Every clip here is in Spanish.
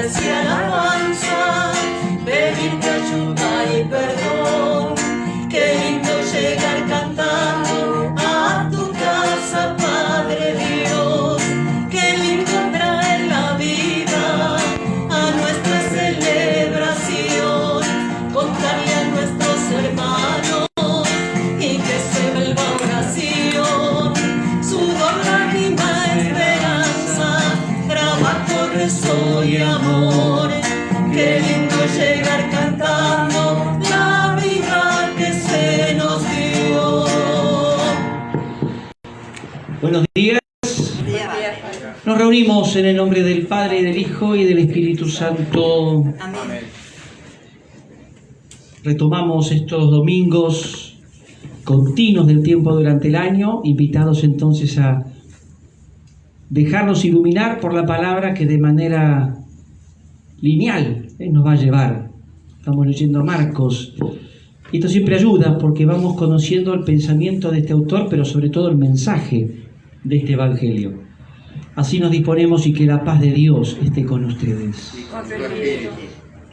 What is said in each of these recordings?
gracias y alabanza, pedirte ayuda y perdón. Qué lindo llegar cantando a tu casa, Padre Dios. Qué lindo traer la vida a nuestra celebración, contarle a nuestros hermanos y que se vuelva oración. Sudor, lágrima, esperanza, trabajo, rezo y amor. Qué lindo llegar cantando la vida que se nos dio. Buenos días. Nos reunimos en el nombre del Padre, del Hijo y del Espíritu Santo. Amén. Retomamos estos domingos continuos del tiempo durante el año, invitados entonces a dejarnos iluminar por la palabra que de manera lineal nos va a llevar. Estamos leyendo Marcos. Y esto siempre ayuda porque vamos conociendo el pensamiento de este autor, pero sobre todo el mensaje de este Evangelio. Así nos disponemos y que la paz de Dios esté con ustedes.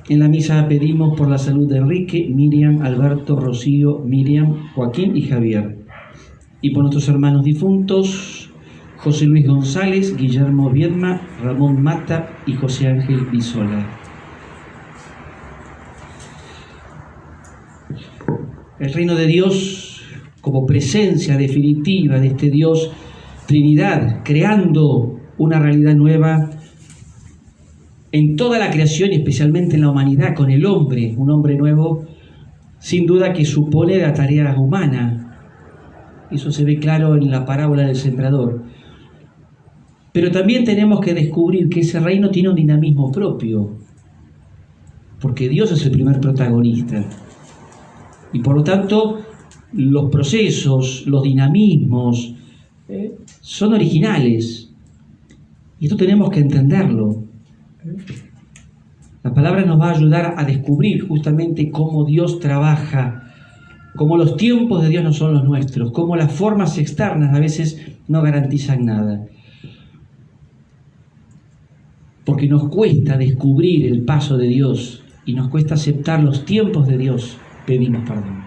En la misa pedimos por la salud de Enrique, Miriam, Alberto, Rocío, Miriam, Joaquín y Javier. Y por nuestros hermanos difuntos, José Luis González, Guillermo Viedma, Ramón Mata y José Ángel Bisola. El reino de Dios como presencia definitiva de este Dios Trinidad, creando una realidad nueva en toda la creación y especialmente en la humanidad, con el hombre, un hombre nuevo, sin duda que supone la tarea humana. Eso se ve claro en la parábola del sembrador. Pero también tenemos que descubrir que ese reino tiene un dinamismo propio, porque Dios es el primer protagonista. Y por lo tanto, los procesos, los dinamismos, son originales. Y esto tenemos que entenderlo. La palabra nos va a ayudar a descubrir justamente cómo Dios trabaja, cómo los tiempos de Dios no son los nuestros, cómo las formas externas a veces no garantizan nada. Porque nos cuesta descubrir el paso de Dios y nos cuesta aceptar los tiempos de Dios, pedimos perdón.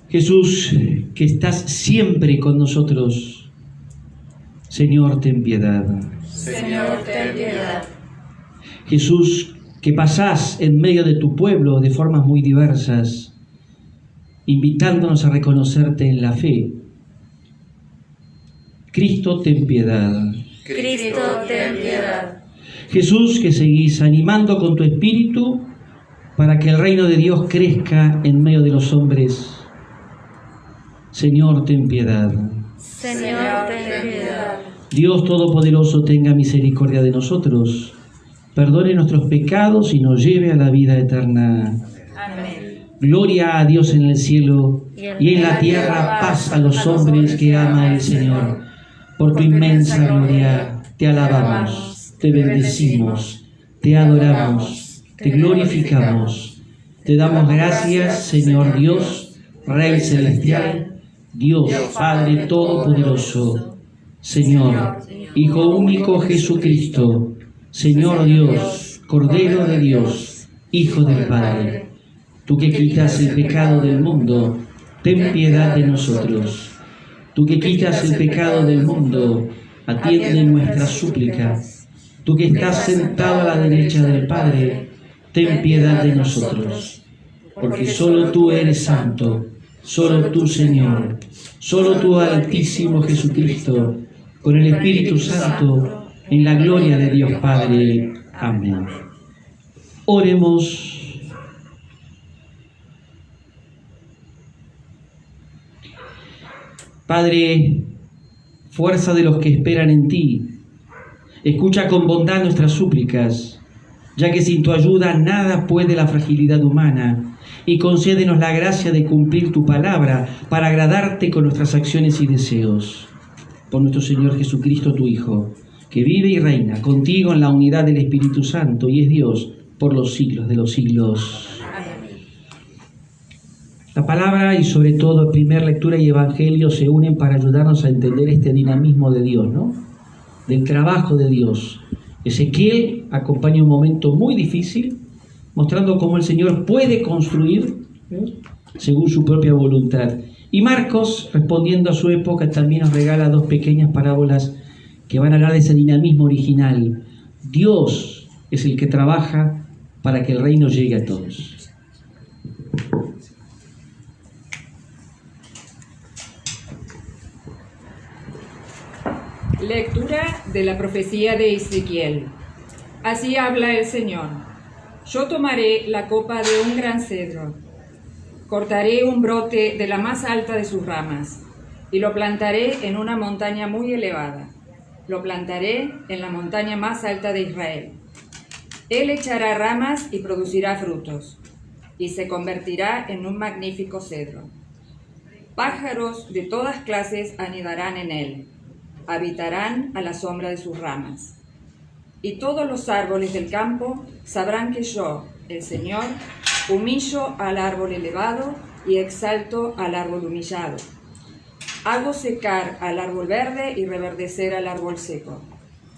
Jesús, que estás siempre con nosotros, Señor, ten piedad. Señor, ten piedad. Jesús, que pasás en medio de tu pueblo de formas muy diversas, invitándonos a reconocerte en la fe. Cristo, ten piedad. Cristo, ten piedad. Jesús, que seguís animando con tu espíritu para que el reino de Dios crezca en medio de los hombres. Señor, ten piedad. Señor, ten piedad. Dios Todopoderoso, tenga misericordia de nosotros, perdone nuestros pecados y nos lleve a la vida eterna. Amén. Gloria a Dios en el cielo y en la tierra paz a los hombres que ama el Señor. Por tu inmensa gloria te alabamos, te bendecimos, te adoramos, te glorificamos. Te damos gracias, Señor Dios, Rey celestial, Dios Padre Todopoderoso, Señor, Hijo único Jesucristo, Señor Dios, Cordero de Dios, Hijo del Padre. Tú que quitas el pecado del mundo, ten piedad de nosotros. Tú que quitas el pecado del mundo, atiende nuestra súplica. Tú que estás sentado a la derecha del Padre, ten piedad de nosotros. Porque solo tú eres santo, solo tú, Señor, solo tú, Altísimo Jesucristo, con el Espíritu Santo, en la gloria de Dios Padre. Amén. Oremos. Padre, fuerza de los que esperan en ti, escucha con bondad nuestras súplicas, ya que sin tu ayuda nada puede la fragilidad humana, y concédenos la gracia de cumplir tu palabra para agradarte con nuestras acciones y deseos. Por nuestro Señor Jesucristo, tu Hijo, que vive y reina contigo en la unidad del Espíritu Santo y es Dios por los siglos de los siglos. Amén. La palabra y sobre todo primera lectura y evangelio se unen para ayudarnos a entender este dinamismo de Dios, ¿no? Del trabajo de Dios. Ezequiel acompaña un momento muy difícil, mostrando cómo el Señor puede construir según su propia voluntad. Y Marcos, respondiendo a su época, también nos regala dos pequeñas parábolas que van a hablar de ese dinamismo original. Dios es el que trabaja para que el reino llegue a todos. Lectura de la profecía de Ezequiel. Así habla el Señor. Yo tomaré la copa de un gran cedro, cortaré un brote de la más alta de sus ramas y lo plantaré en una montaña muy elevada. Lo plantaré en la montaña más alta de Israel. Él echará ramas y producirá frutos, y se convertirá en un magnífico cedro. Pájaros de todas clases anidarán en él, habitarán a la sombra de sus ramas. Y todos los árboles del campo sabrán que yo, el Señor, humillo al árbol elevado y exalto al árbol humillado. Hago secar al árbol verde y reverdecer al árbol seco.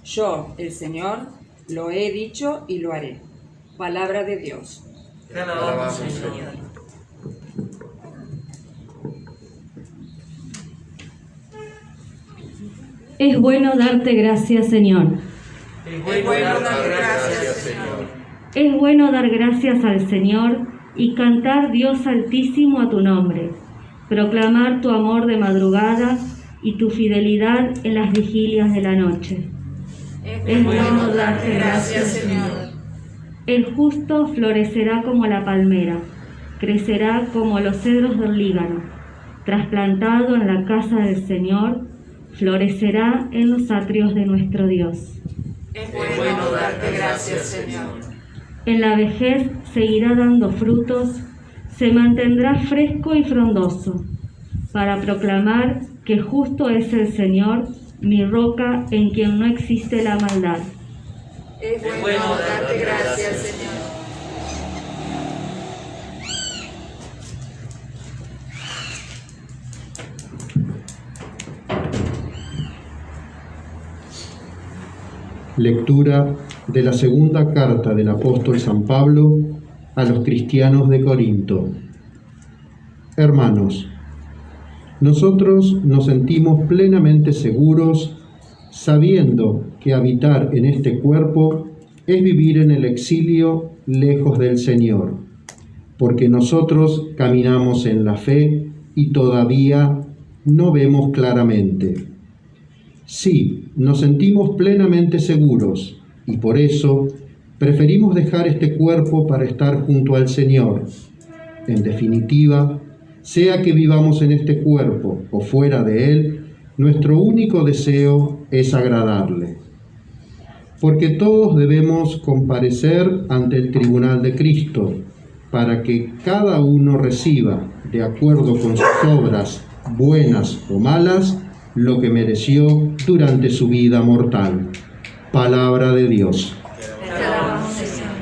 Yo, el Señor, lo he dicho y lo haré. Palabra de Dios. Te alabamos, Señor. Es bueno darte gracias, Señor. Es bueno dar gracias, Señor. Es bueno dar gracias al Señor y cantar Dios Altísimo a tu nombre, proclamar tu amor de madrugada y tu fidelidad en las vigilias de la noche. Es bueno darte gracias, Señor. El justo florecerá como la palmera, crecerá como los cedros del Líbano, trasplantado en la casa del Señor, florecerá en los atrios de nuestro Dios. Es bueno darte gracias, Señor. En la vejez seguirá dando frutos, se mantendrá fresco y frondoso, para proclamar que justo es el Señor, mi roca en quien no existe la maldad. Es bueno darte gracias, Señor. Lectura de la segunda carta del apóstol San Pablo a los cristianos de Corinto. Hermanos, nosotros nos sentimos plenamente seguros sabiendo que habitar en este cuerpo es vivir en el exilio lejos del Señor, porque nosotros caminamos en la fe y todavía no vemos claramente. Sí, nos sentimos plenamente seguros y por eso preferimos dejar este cuerpo para estar junto al Señor. En definitiva, sea que vivamos en este cuerpo o fuera de él, nuestro único deseo es agradarle. Porque todos debemos comparecer ante el tribunal de Cristo, para que cada uno reciba, de acuerdo con sus obras, buenas o malas, lo que mereció durante su vida mortal. Palabra de Dios. Te alabamos, Señor.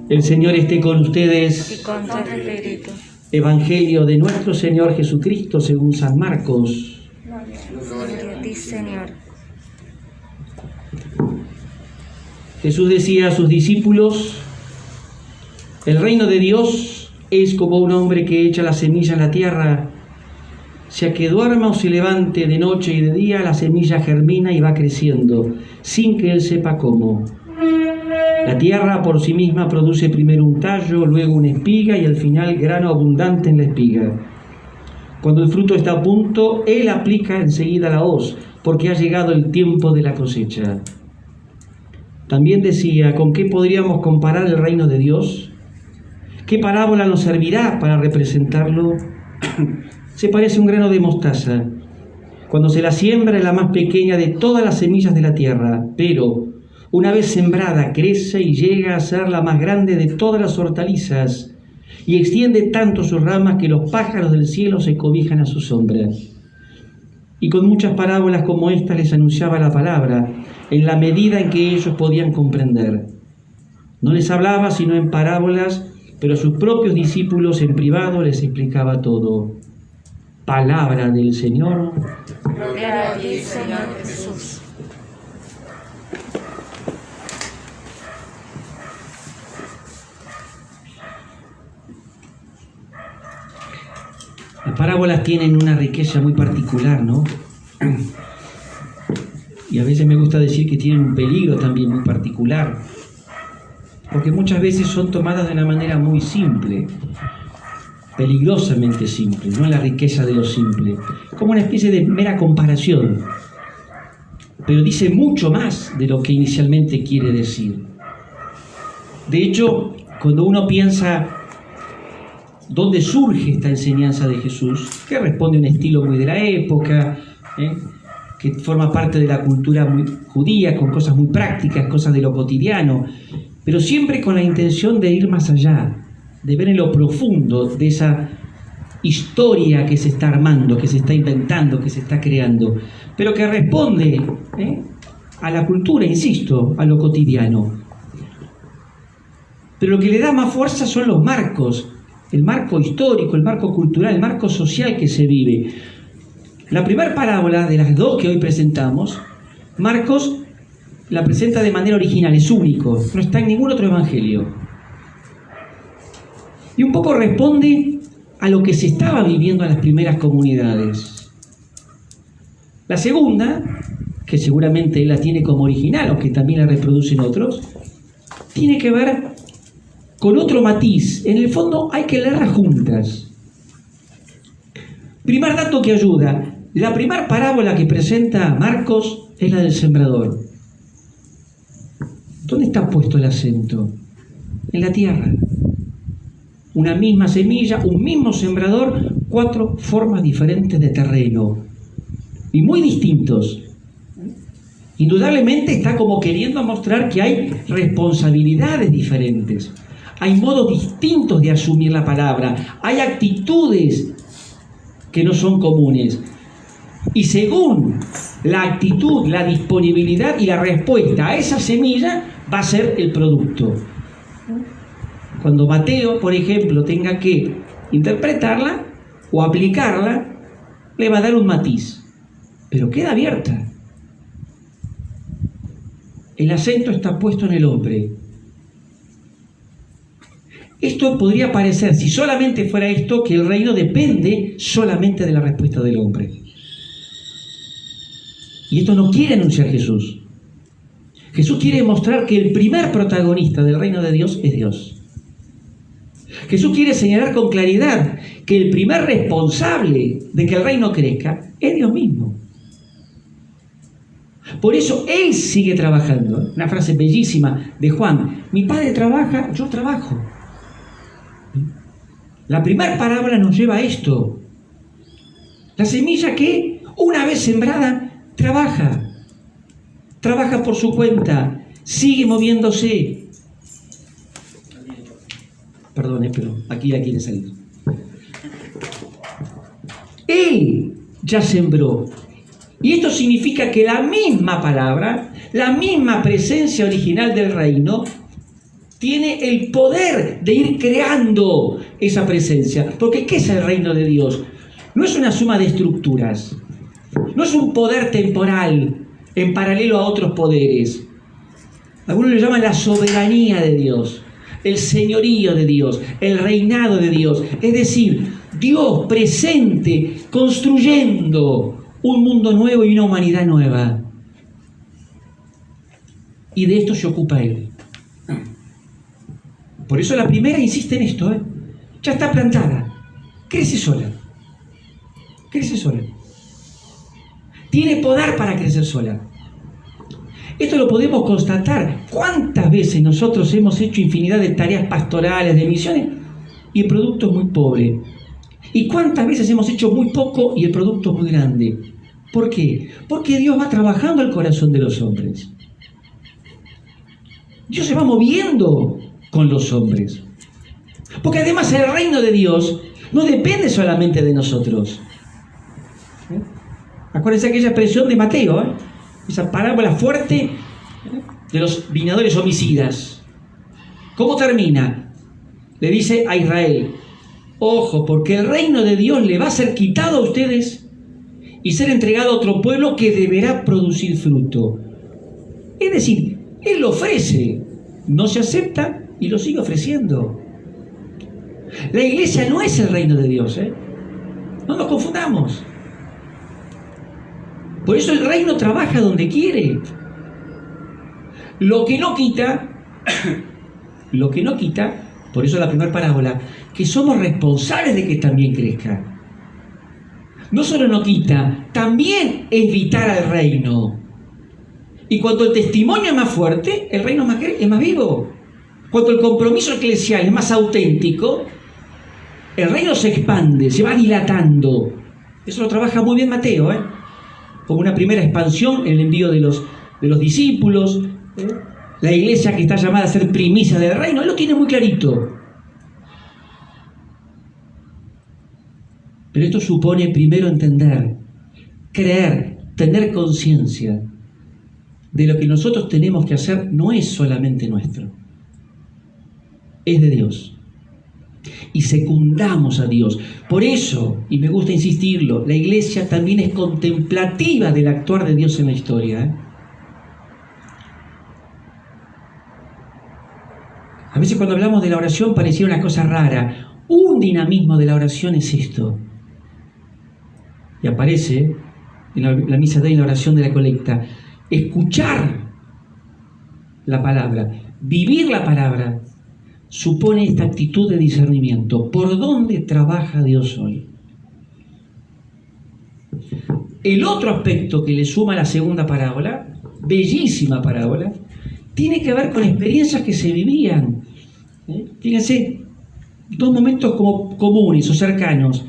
El Señor esté con Y ustedes. con tu espíritu. Evangelio de nuestro Señor Jesucristo según San Marcos. Gloria a ti, Señor. Jesús decía a sus discípulos: el reino de Dios es como un hombre que echa la semilla en la tierra. Sea que duerma o se levante de noche y de día, la semilla germina y va creciendo, sin que él sepa cómo. La tierra por sí misma produce primero un tallo, luego una espiga y al final grano abundante en la espiga. Cuando el fruto está a punto, él aplica enseguida la hoz, porque ha llegado el tiempo de la cosecha. También decía: ¿con qué podríamos comparar el reino de Dios? ¿Qué parábola nos servirá para representarlo? Se parece a un grano de mostaza. Cuando se la siembra es la más pequeña de todas las semillas de la tierra, pero una vez sembrada crece y llega a ser la más grande de todas las hortalizas y extiende tanto sus ramas que los pájaros del cielo se cobijan a su sombra. Y con muchas parábolas como esta les anunciaba la palabra, en la medida en que ellos podían comprender. No les hablaba sino en parábolas, pero a sus propios discípulos en privado les explicaba todo. Palabra del Señor. Gloria a ti, Señor Jesús. Las parábolas tienen una riqueza muy particular, ¿no? Y a veces me gusta decir que tienen un peligro también muy particular, porque muchas veces son tomadas de una manera muy simple, peligrosamente simple, no es la riqueza de lo simple, como una especie de mera comparación, pero dice mucho más de lo que inicialmente quiere decir. De hecho, cuando uno piensa dónde surge esta enseñanza de Jesús, que responde a un estilo muy de la época, que forma parte de la cultura muy judía, con cosas muy prácticas, cosas de lo cotidiano, pero siempre con la intención de ir más allá, de ver en lo profundo de esa historia que se está armando, que se está inventando, que se está creando, pero que responde a la cultura, insisto, a lo cotidiano. Pero lo que le da más fuerza son los marcos, el marco histórico, el marco cultural, el marco social que se vive. La primera parábola de las dos que hoy presentamos, Marcos la presenta de manera original, es único, no está en ningún otro evangelio. Y un poco responde a lo que se estaba viviendo en las primeras comunidades. La segunda, que seguramente él la tiene como original, aunque también la reproducen otros, tiene que ver con otro matiz. En el fondo hay que leerlas juntas. Primer dato que ayuda. La primera parábola que presenta Marcos es la del sembrador. ¿Dónde está puesto el acento? En la tierra. Una misma semilla, un mismo sembrador, 4 formas diferentes de terreno. Y muy distintos. Indudablemente está como queriendo mostrar que hay responsabilidades diferentes. Hay modos distintos de asumir la palabra. Hay actitudes que no son comunes. Y según la actitud, la disponibilidad y la respuesta a esa semilla, va a ser el producto. Cuando Mateo, por ejemplo, tenga que interpretarla o aplicarla, le va a dar un matiz. Pero queda abierta. El acento está puesto en el hombre. Esto podría parecer, si solamente fuera esto, que el reino depende solamente de la respuesta del hombre. Y esto no quiere anunciar Jesús. Jesús quiere mostrar que el primer protagonista del reino de Dios es Dios. Jesús quiere señalar con claridad que el primer responsable de que el reino crezca es Dios mismo. Por eso Él sigue trabajando. Una frase bellísima de Juan: mi Padre trabaja, yo trabajo. La primera parábola nos lleva a esto. La semilla que, una vez sembrada, trabaja por su cuenta, sigue moviéndose. Perdone, pero aquí ya quiere salir. Él ya sembró. Y esto significa que la misma palabra, la misma presencia original del reino, tiene el poder de ir creando esa presencia. Porque ¿qué es el reino de Dios? No es una suma de estructuras. No es un poder temporal en paralelo a otros poderes. Algunos le llaman la soberanía de Dios, el señorío de Dios, el reinado de Dios. Es decir, Dios presente construyendo un mundo nuevo y una humanidad nueva. Y de esto se ocupa Él. Por eso la primera insiste en esto. Ya está plantada. Crece sola. Crece sola. Tiene poder para crecer sola. Esto lo podemos constatar. ¿Cuántas veces nosotros hemos hecho infinidad de tareas pastorales, de misiones, y el producto es muy pobre. ¿Y cuántas veces hemos hecho muy poco y el producto es muy grande? ¿Por qué? Porque Dios va trabajando el corazón de los hombres. Dios se va moviendo con los hombres. Porque además el reino de Dios no depende solamente de nosotros. Acuérdense aquella expresión de Mateo, esa parábola fuerte de los viñadores homicidas. ¿Cómo termina? Le dice a Israel: ojo, porque el reino de Dios le va a ser quitado a ustedes y ser entregado a otro pueblo que deberá producir fruto. Es decir, Él lo ofrece, no se acepta y lo sigue ofreciendo. La iglesia no es el reino de Dios, no nos confundamos. Por eso el reino trabaja donde quiere. Lo que no quita, por eso la primera parábola, que somos responsables de que también crezca. No solo no quita, también es vital al reino. Y cuando el testimonio es más fuerte, el reino es más vivo. Cuando el compromiso eclesial es más auténtico, el reino se expande, se va dilatando. Eso lo trabaja muy bien Mateo, como una primera expansión en el envío de los discípulos, la iglesia que está llamada a ser primicia del reino. Él lo tiene muy clarito. Pero esto supone primero entender, creer, tener conciencia de lo que nosotros tenemos que hacer no es solamente nuestro, es de Dios. Y secundamos a Dios. Por eso, y me gusta insistirlo, la iglesia también es contemplativa del actuar de Dios en la historia. A veces cuando hablamos de la oración pareciera una cosa rara. Un dinamismo de la oración es esto. Y aparece en la misa de hoy, en la oración de la colecta. Escuchar la palabra, vivir la palabra, supone esta actitud de discernimiento. ¿Por dónde trabaja Dios hoy? El otro aspecto que le suma a la segunda parábola, bellísima parábola, tiene que ver con experiencias que se vivían. Fíjense, dos momentos como comunes o cercanos.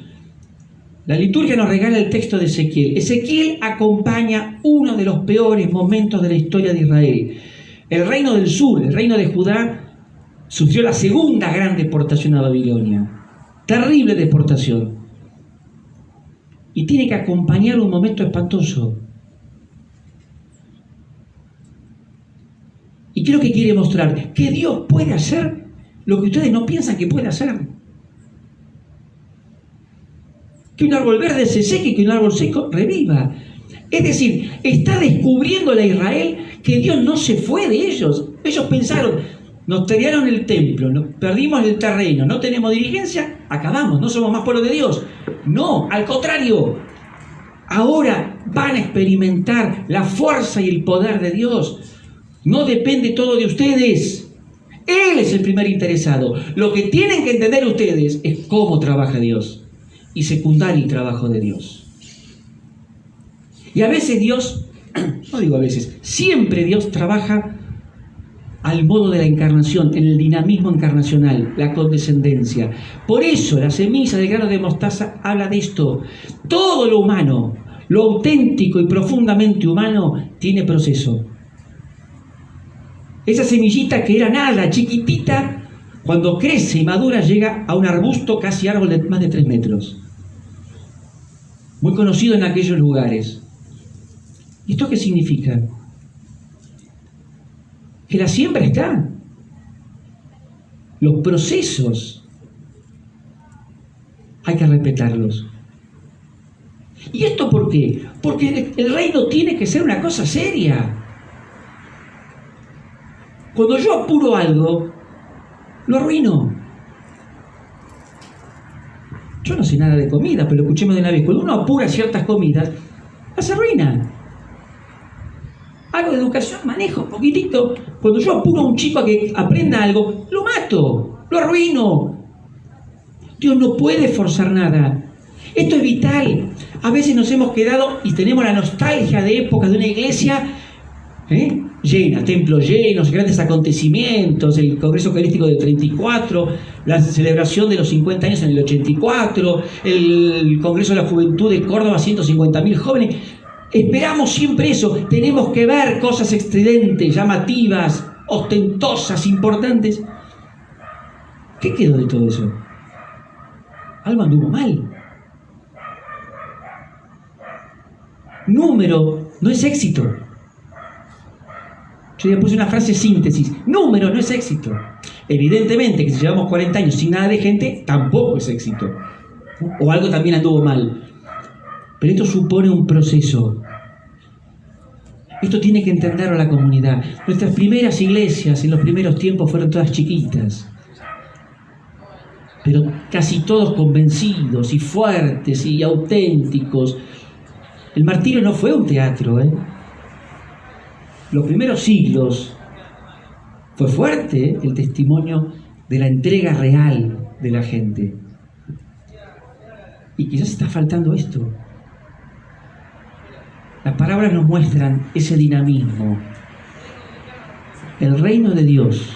La liturgia nos regala el texto de Ezequiel. Ezequiel acompaña uno de los peores momentos de la historia de Israel. El reino del sur, el reino de Judá, sufrió la segunda gran deportación a Babilonia. Terrible deportación. Y tiene que acompañar un momento espantoso. Y creo que quiere mostrar que Dios puede hacer lo que ustedes no piensan que puede hacer. Que un árbol verde se seque y que un árbol seco reviva. Es decir, está descubriendo a Israel que Dios no se fue de ellos. Ellos pensaron: nos tiraron el templo, nos perdimos el terreno, no tenemos dirigencia, acabamos, no somos más pueblo de Dios. No, al contrario. Ahora van a experimentar la fuerza y el poder de Dios. No depende todo de ustedes. Él es el primer interesado. Lo que tienen que entender ustedes es cómo trabaja Dios y secundar el trabajo de Dios. Y a veces Dios, no digo a veces, siempre Dios trabaja al modo de la encarnación, en el dinamismo encarnacional, la condescendencia. Por eso la semilla del grano de mostaza habla de esto. Todo lo humano, lo auténtico y profundamente humano, tiene proceso. Esa semillita que era nada, chiquitita, cuando crece y madura llega a un arbusto, casi árbol de más de 3 metros. Muy conocido en aquellos lugares. ¿Y esto qué significa? Que la siembra está. Los procesos hay que respetarlos. ¿Y esto por qué? Porque el reino tiene que ser una cosa seria. Cuando yo apuro algo, lo arruino. Yo no sé nada de comida, pero escuchemos de una vez. Cuando uno apura ciertas comidas, las arruina. Algo de educación manejo un poquitito. Cuando yo apuro a un chico a que aprenda algo, lo mato, lo arruino. Dios no puede forzar nada. Esto es vital. A veces nos hemos quedado y tenemos la nostalgia de épocas de una iglesia Llenas, templos llenos, grandes acontecimientos, el Congreso Eucarístico del 34, la celebración de los 50 años en el 84, el Congreso de la Juventud de Córdoba, 150.000 jóvenes. Esperamos siempre eso, tenemos que ver cosas estridentes, llamativas, ostentosas, importantes. ¿Qué quedó de todo eso? Algo anduvo mal. Número no es éxito. Yo ya puse una frase síntesis. Número no es éxito. Evidentemente que si llevamos 40 años sin nada de gente, tampoco es éxito. O algo también anduvo mal. Pero esto supone un proceso. Esto tiene que entenderlo la comunidad. Nuestras primeras iglesias en los primeros tiempos fueron todas chiquitas, pero casi todos convencidos y fuertes y auténticos. El martirio no fue un teatro, Los primeros siglos fue fuerte el testimonio de la entrega real de la gente. Y quizás está faltando esto. Las palabras nos muestran ese dinamismo. El reino de Dios,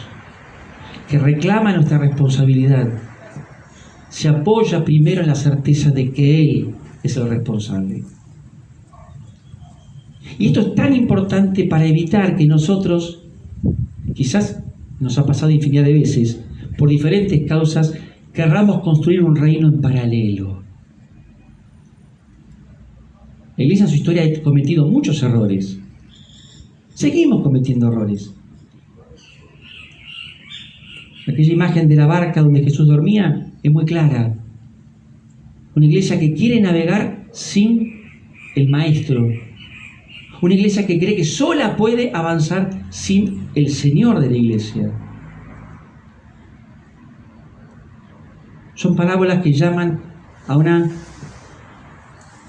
que reclama nuestra responsabilidad, se apoya primero en la certeza de que Él es el responsable. Y esto es tan importante para evitar que nosotros, quizás nos ha pasado infinidad de veces, por diferentes causas, querramos construir un reino en paralelo. La Iglesia en su historia ha cometido muchos errores. Seguimos cometiendo errores. Aquella imagen de la barca donde Jesús dormía es muy clara. Una iglesia que quiere navegar sin el Maestro. Una iglesia que cree que sola puede avanzar sin el Señor de la iglesia. Son parábolas que llaman a una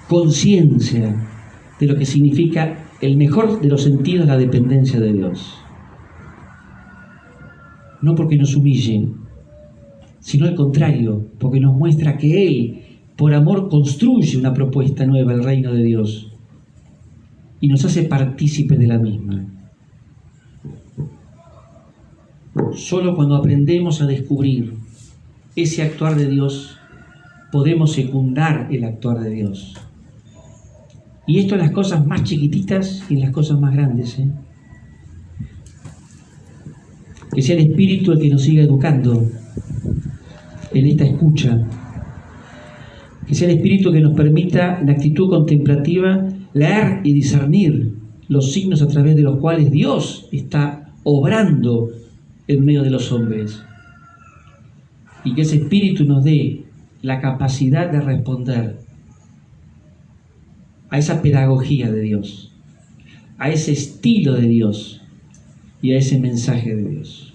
conciencia de lo que significa el mejor de los sentidos, la dependencia de Dios. No porque nos humille, sino al contrario, porque nos muestra que Él, por amor, construye una propuesta nueva, el reino de Dios, y nos hace partícipes de la misma. Solo cuando aprendemos a descubrir ese actuar de Dios, podemos secundar el actuar de Dios. Y esto en las cosas más chiquititas y en las cosas más grandes. Que sea el Espíritu el que nos siga educando en esta escucha. Que sea el Espíritu que nos permita, en actitud contemplativa, leer y discernir los signos a través de los cuales Dios está obrando en medio de los hombres. Y que ese Espíritu nos dé la capacidad de responder a esa pedagogía de Dios, a ese estilo de Dios y a ese mensaje de Dios.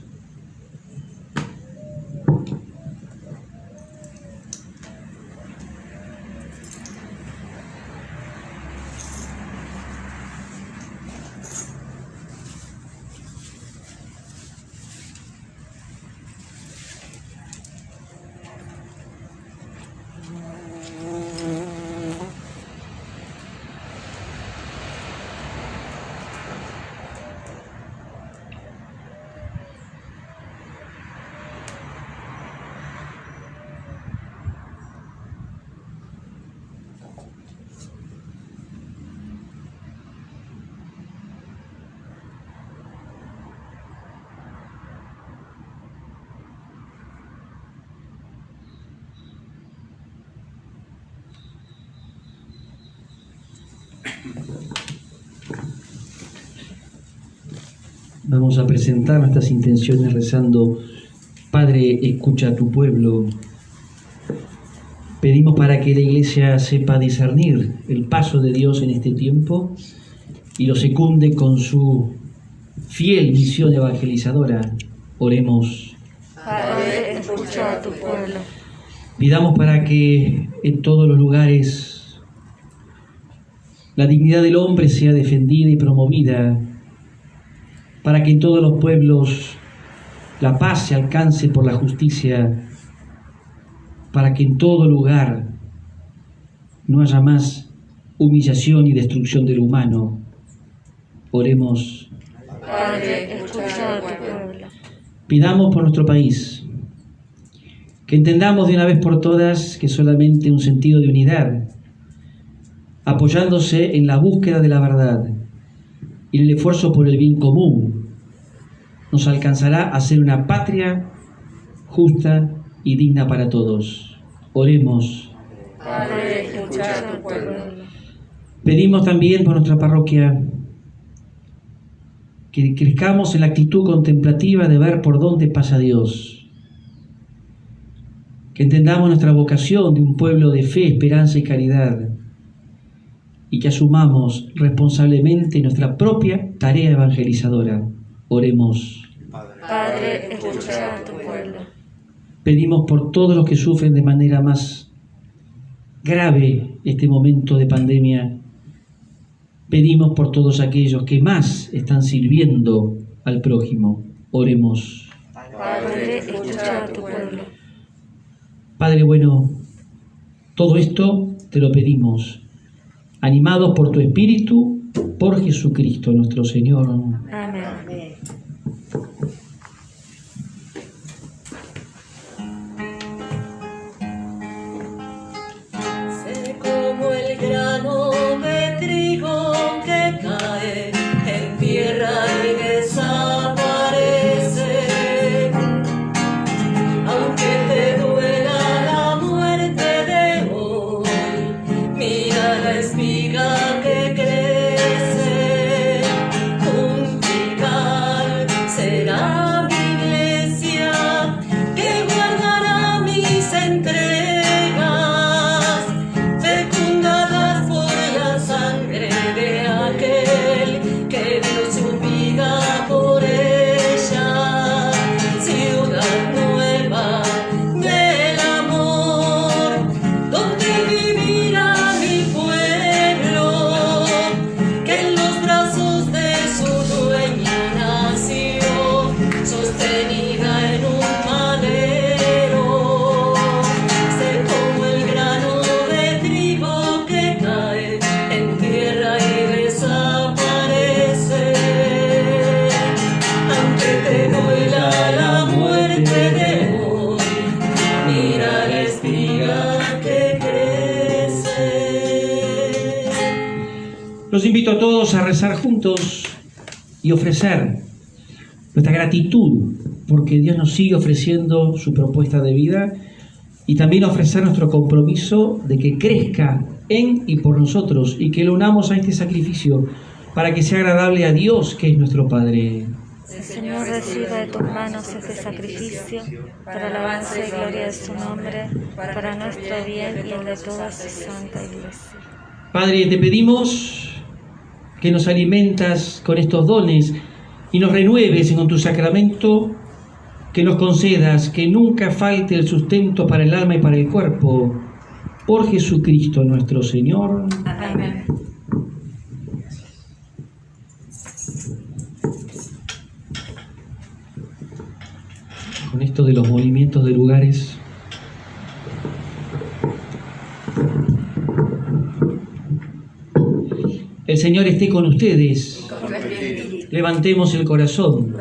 Vamos a presentar nuestras intenciones rezando: Padre, escucha a tu pueblo. Pedimos para que la Iglesia sepa discernir el paso de Dios en este tiempo y lo secunde con su fiel misión evangelizadora. Oremos. Padre, escucha a tu pueblo. Pidamos para que en todos los lugares la dignidad del hombre sea defendida y promovida, para que en todos los pueblos la paz se alcance por la justicia, para que en todo lugar no haya más humillación y destrucción del humano. Oremos. Padre, escucha a tu pueblo. Pidamos por nuestro país, que entendamos de una vez por todas que solamente un sentido de unidad, apoyándose en la búsqueda de la verdad y el esfuerzo por el bien común, nos alcanzará a ser una patria justa y digna para todos. Oremos. Padre, escucha a tu pueblo. Pedimos también por nuestra parroquia que crezcamos en la actitud contemplativa de ver por dónde pasa Dios, que entendamos nuestra vocación de un pueblo de fe, esperanza y caridad, y que asumamos responsablemente nuestra propia tarea evangelizadora. Oremos. Padre, escucha a tu pueblo. Pedimos por todos los que sufren de manera más grave este momento de pandemia. Pedimos por todos aquellos que más están sirviendo al prójimo. Oremos. Padre, escucha a tu pueblo. Padre bueno, todo esto te lo pedimos, animados por tu Espíritu, por Jesucristo nuestro Señor. Amén. Sé como el grano de trigo que cae en tierra y desaparece. Aunque te duela la muerte de hoy, mira la espiga que crece. Un trigal será mi iglesia que guardará mis entregas, fecundadas por la sangre de aquel que dio su vida por ella. Ciudad nueva del amor, donde vivirá mi pueblo, que en los brazos de su dueña nació, sostenida en un madero. Sé como el grano de trigo que cae en tierra y desaparece. Aunque te duela la muerte de hoy, mira la espiga que crece. Los invito a todos a rezar juntos y ofrecer nuestra gratitud porque Dios nos sigue ofreciendo su propuesta de vida y también ofrecer nuestro compromiso de que crezca en y por nosotros y que lo unamos a este sacrificio para que sea agradable a Dios, que es nuestro Padre. El Señor reciba de tus manos este sacrificio para alabanza y gloria de su nombre, para nuestro bien y el de toda su santa iglesia. Padre, te pedimos que nos alimentas con estos dones y nos renueves con tu sacramento, que nos concedas que nunca falte el sustento para el alma y para el cuerpo, por Jesucristo nuestro Señor. Amén. Con esto de los movimientos de lugares, el Señor esté con ustedes. Levantemos el corazón.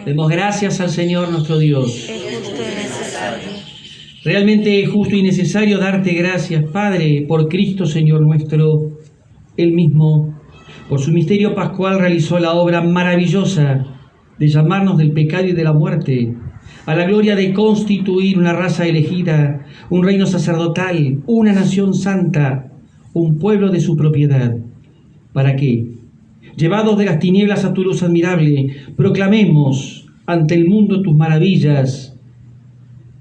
Demos gracias al Señor nuestro Dios. Es justo y necesario. Realmente es justo y necesario darte gracias, Padre, por Cristo Señor nuestro. Él mismo, por su misterio pascual, realizó la obra maravillosa de llamarnos del pecado y de la muerte a la gloria de constituir una raza elegida, un reino sacerdotal, una nación santa, un pueblo de su propiedad. ¿Para qué? Llevados de las tinieblas a tu luz admirable, proclamemos ante el mundo tus maravillas.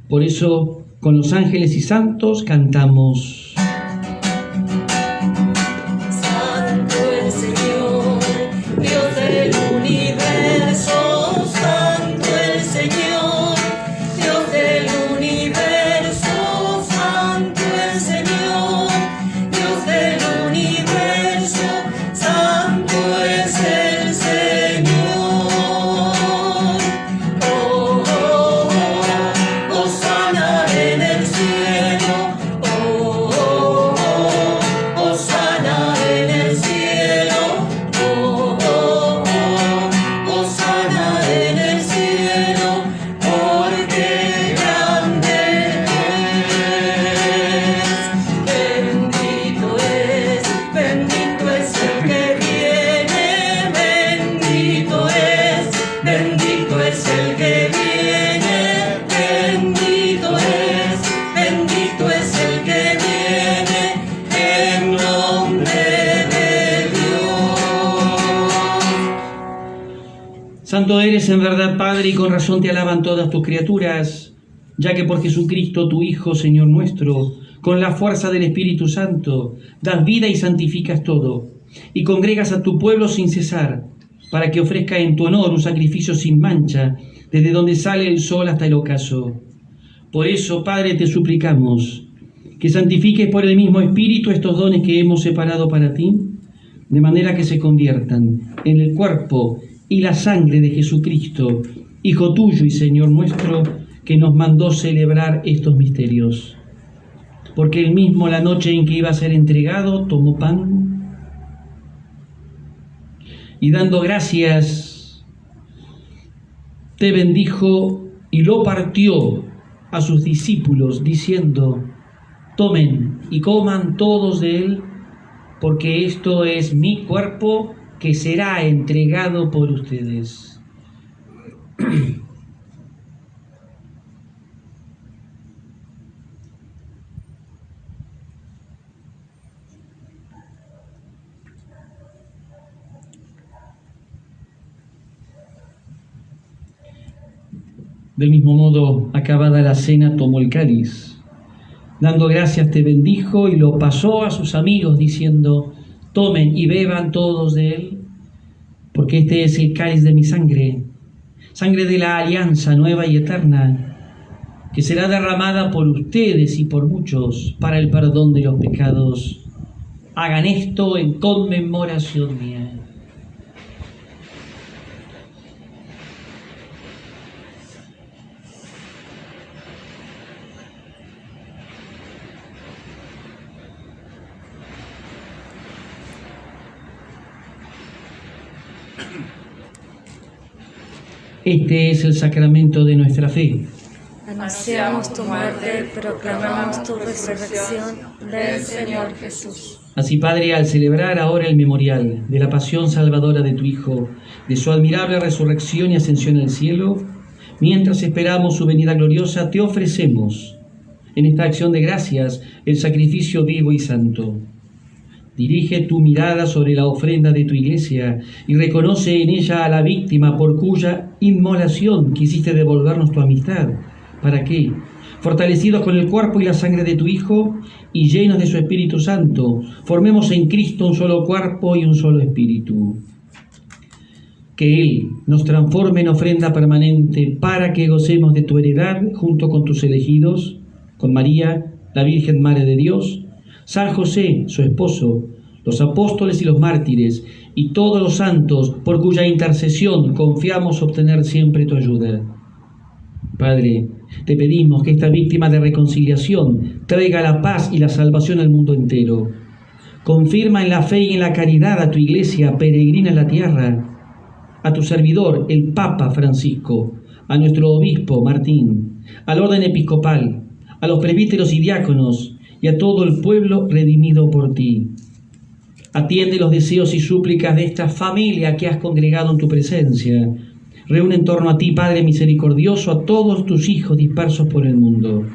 Por eso, con los ángeles y santos cantamos. Santo el Señor, Dios del universo, Santo el Señor, Dios del universo, Santo el Señor, Dios del universo, Santo es el Señor. Oh, oh, oh, Hosana en el cielo, oh, oh, eres en verdad Padre, y con razón te alaban todas tus criaturas, ya que por Jesucristo, tu Hijo, Señor nuestro, con la fuerza del Espíritu Santo, das vida y santificas todo, y congregas a tu pueblo sin cesar, para que ofrezca en tu honor un sacrificio sin mancha, desde donde sale el sol hasta el ocaso. Por eso, Padre, te suplicamos que santifiques por el mismo Espíritu estos dones que hemos separado para ti, de manera que se conviertan en el cuerpo y la sangre de Jesucristo, Hijo tuyo y Señor nuestro, que nos mandó celebrar estos misterios. Porque él mismo, la noche en que iba a ser entregado, tomó pan y dando gracias, te bendijo y lo partió a sus discípulos, diciendo: tomen y coman todos de él, porque esto es mi cuerpo que será entregado por ustedes. Del mismo modo, acabada la cena, tomó el cáliz. Dando gracias, te bendijo y lo pasó a sus amigos, diciendo: tomen y beban todos de él, porque este es el cáliz de mi sangre, sangre de la alianza nueva y eterna, que será derramada por ustedes y por muchos para el perdón de los pecados. Hagan esto en conmemoración mía. Este es el sacramento de nuestra fe. Anunciamos tu muerte, proclamamos tu resurrección. Ven, Señor Jesús. Así, Padre, al celebrar ahora el memorial de la pasión salvadora de tu Hijo, de su admirable resurrección y ascensión al cielo, mientras esperamos su venida gloriosa, te ofrecemos en esta acción de gracias el sacrificio vivo y santo. Dirige tu mirada sobre la ofrenda de tu iglesia y reconoce en ella a la víctima por cuya inmolación quisiste devolvernos tu amistad, para que, fortalecidos con el cuerpo y la sangre de tu Hijo y llenos de su Espíritu Santo, formemos en Cristo un solo cuerpo y un solo espíritu. Que Él nos transforme en ofrenda permanente para que gocemos de tu heredad junto con tus elegidos, con María, la Virgen Madre de Dios, San José, su esposo, los apóstoles y los mártires, y todos los santos, por cuya intercesión confiamos obtener siempre tu ayuda. Padre, te pedimos que esta víctima de reconciliación traiga la paz y la salvación al mundo entero. Confirma en la fe y en la caridad a tu iglesia peregrina en la tierra, a tu servidor, el Papa Francisco, a nuestro obispo Martín, al orden episcopal, a los presbíteros y diáconos, y a todo el pueblo redimido por ti. Atiende los deseos y súplicas de esta familia que has congregado en tu presencia. Reúne en torno a ti, Padre misericordioso, a todos tus hijos dispersos por el mundo.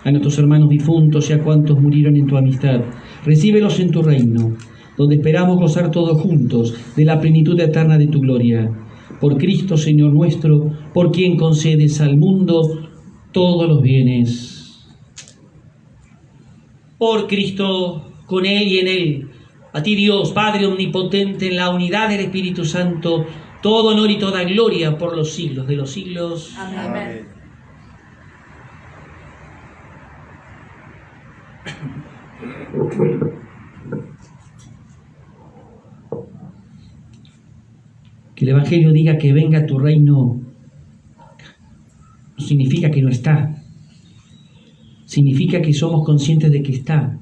A nuestros hermanos difuntos y a cuantos murieron en tu amistad, recíbelos en tu reino, donde esperamos gozar todos juntos de la plenitud eterna de tu gloria. Por Cristo, Señor nuestro, por quien concedes al mundo todos los bienes. Por Cristo, con Él y en Él, a ti Dios, Padre omnipotente, en la unidad del Espíritu Santo, todo honor y toda gloria por los siglos de los siglos. Amén. Que el Evangelio diga que venga tu reino no significa que no está. Significa que somos conscientes de que está.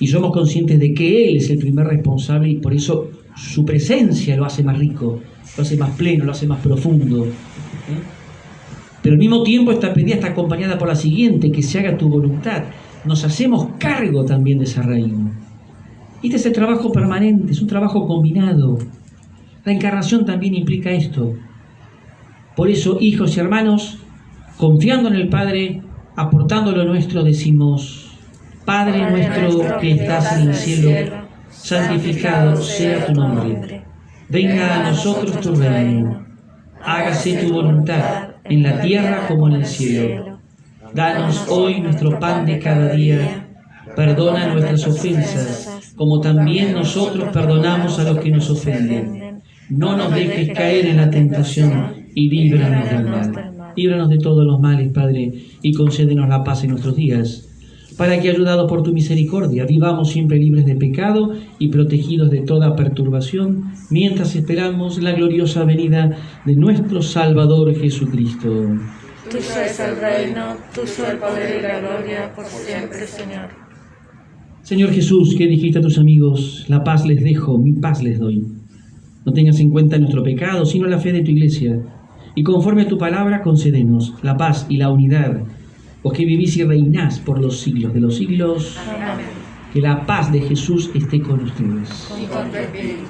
Y somos conscientes de que Él es el primer responsable y por eso su presencia lo hace más rico, lo hace más pleno, lo hace más profundo. Pero al mismo tiempo esta pedida está acompañada por la siguiente: que se haga tu voluntad. Nos hacemos cargo también de ese reino. Este es el trabajo permanente, es un trabajo combinado. La encarnación también implica esto. Por eso, hijos y hermanos, confiando en el Padre, aportando lo nuestro, decimos: Padre nuestro que estás en el cielo, santificado sea tu nombre. Venga a nosotros tu reino. hágase tu voluntad en la tierra como en el cielo. Danos hoy nuestro pan de cada día. Perdona nuestras ofensas, como también nosotros perdonamos a los que nos ofenden. No nos dejes caer en la tentación y líbranos del mal. Líbranos de todos los males, Padre, y concédenos la paz en nuestros días, para que, ayudados por tu misericordia, vivamos siempre libres de pecado y protegidos de toda perturbación, mientras esperamos la gloriosa venida de nuestro Salvador Jesucristo. Tuyo es el reino, tuyo el poder y la gloria por siempre, Señor. Señor Jesús, que dijiste a tus amigos, la paz les dejo, mi paz les doy. No tengas en cuenta nuestro pecado, sino la fe de tu Iglesia. Y conforme a tu palabra, concédenos la paz y la unidad, vos que vivís y reinás por los siglos de los siglos. Amén. Que la paz de Jesús esté con ustedes. Con tu espíritu.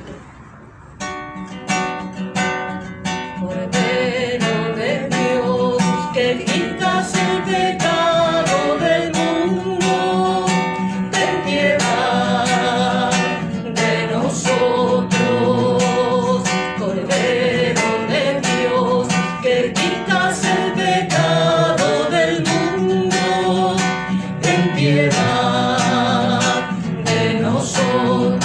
Cordero de Dios, que quitas el pecado del mundo, ten piedad de nosotros. Cordero de Dios, que quitas el pecado del mundo, ten piedad de nosotros.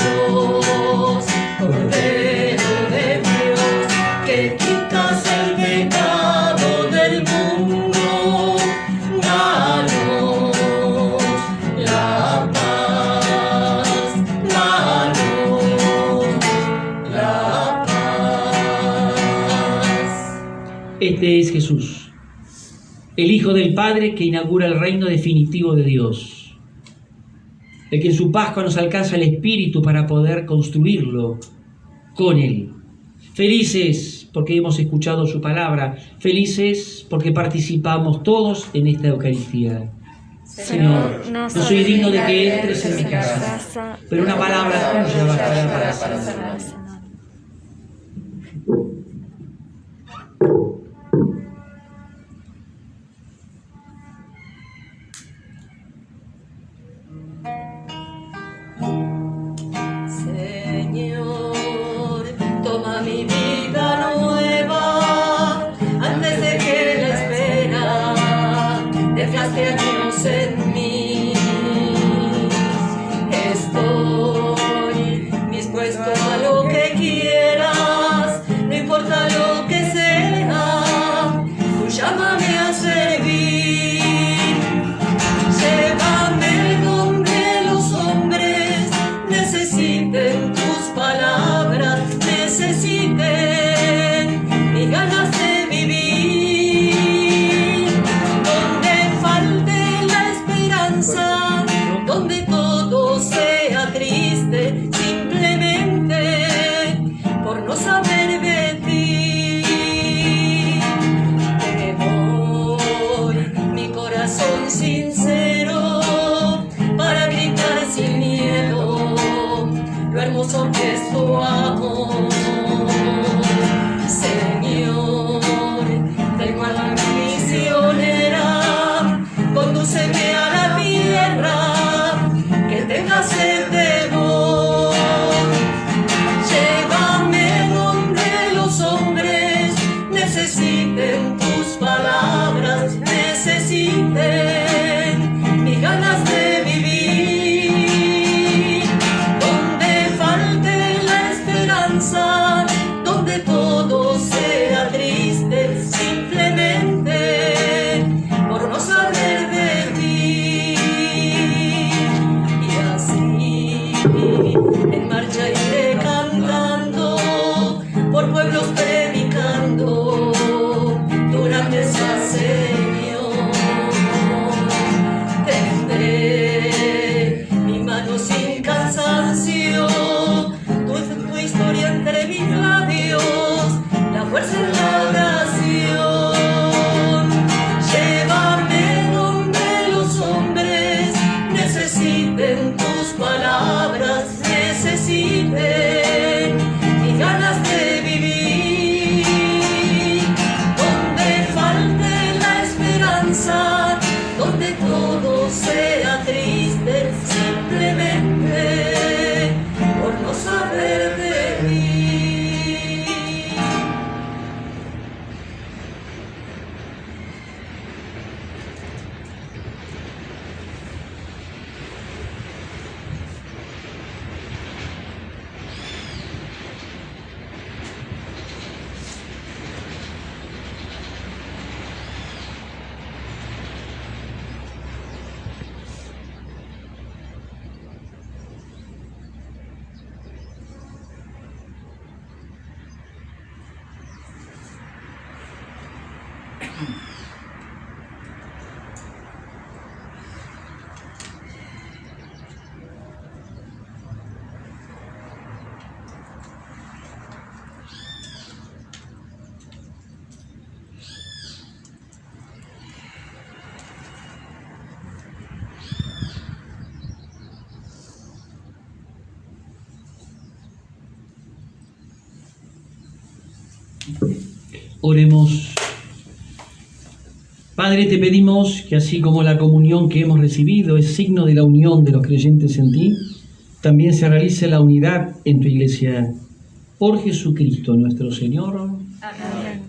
Cordero de Dios, que quitas el pecado del mundo, danos la paz, danos la paz. Este es Jesús, el Hijo del Padre que inaugura el reino definitivo de Dios, el que en su Pascua nos alcanza el Espíritu para poder construirlo con Él. Felices porque hemos escuchado su palabra, felices porque participamos todos en esta Eucaristía. Señor, no soy digno de que entres en mi casa, pero una palabra tuya bastará para sanarme. Señor, toma mi vida nueva, antes de que la espera dejaste años en mí. Estoy dispuesto a lo que quieras, no importa lo que sea, tú llámame a servir. Llévame donde los hombres necesiten tus palabras, necesiten mis ganas de vivir. Donde falte la esperanza, donde todo sea triste, simplemente por no saber de ti. Te doy mi corazón sincero para gritar sin miedo lo hermoso que es tu amor. Señor, tengo alma misionera, condúceme a la tierra que tenga sed de vos. Llévame donde los hombres necesiten tus palabras, necesiten mis ganas de vivir. Donde falte la esperanza, donde todo sea triste, simplemente por no saber de ti. Y así en marcha iré cantando, por pueblos predicando tu grandeza, Señor. Tendré mi mano sin cansancio, tu historia entre mis labios, la fuerza en la oración. Llévame donde los hombres necesiten tus palabras, necesiten mis ganas de vivir. Donde falte la esperanza, donde todo sea triste, simplemente por no saber de ti. Oremos. Padre, te pedimos que así como la comunión que hemos recibido es signo de la unión de los creyentes en ti, también se realice la unidad en tu iglesia. Por Jesucristo nuestro Señor. Amén.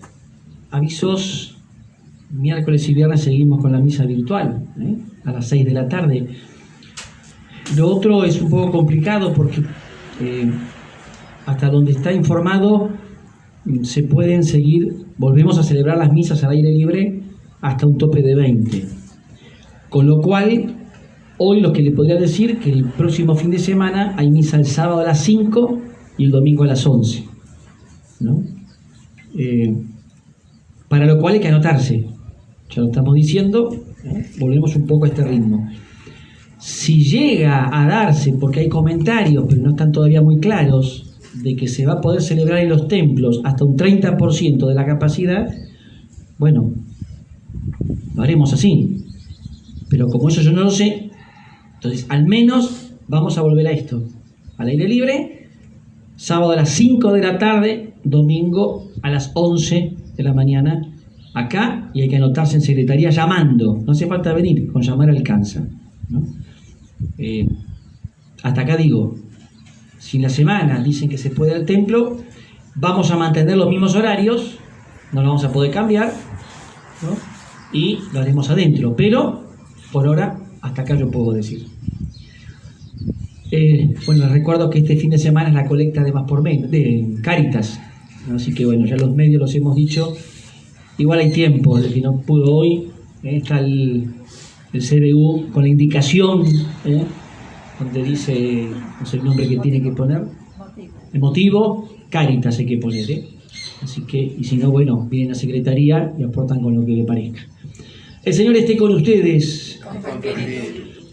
Avisos: miércoles y viernes seguimos con la misa virtual, a las 6 de la tarde. Lo otro es un poco complicado porque hasta donde está informado se pueden seguir, volvemos a celebrar las misas al aire libre hasta un tope de 20. Con lo cual, hoy lo que le podría decir que el próximo fin de semana hay misa el sábado a las 5 y el domingo a las 11, ¿no? Para lo cual hay que anotarse, ya lo estamos diciendo, volvemos un poco a este ritmo. Si llega a darse, porque hay comentarios, pero no están todavía muy claros, de que se va a poder celebrar en los templos hasta un 30% de la capacidad, bueno, lo haremos así. Pero como eso yo no lo sé, entonces al menos vamos a volver a esto. Al aire libre, sábado a las 5 de la tarde, domingo a las 11 de la mañana, acá, y hay que anotarse en secretaría llamando. No hace falta venir, con llamar alcanza, ¿no? Hasta acá digo, si en la semana dicen que se puede al templo, vamos a mantener los mismos horarios, no lo vamos a poder cambiar, ¿no? Y lo haremos adentro, pero por ahora hasta acá yo puedo decir. Bueno, les recuerdo que este fin de semana es la colecta de Más por Menos, de Cáritas, ¿no? Así que bueno, ya los medios los hemos dicho, igual hay tiempo, de que no pudo hoy, está el CBU con la indicación, donde dice, no sé el nombre que tiene que poner, el motivo, Cáritas hay que poner, así que, y si no, bueno, vienen a secretaría y aportan con lo que le parezca. El Señor esté con ustedes,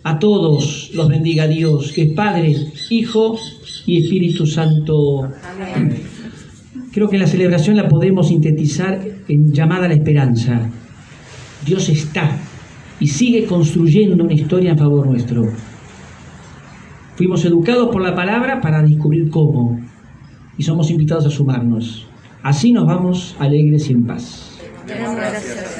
a todos los bendiga Dios, que es Padre, Hijo y Espíritu Santo. Amén. Creo que la celebración la podemos sintetizar en llamada a la esperanza. Dios está y sigue construyendo una historia en favor nuestro. Fuimos educados por la palabra para descubrir cómo, y somos invitados a sumarnos. Así nos vamos alegres y en paz. Gracias.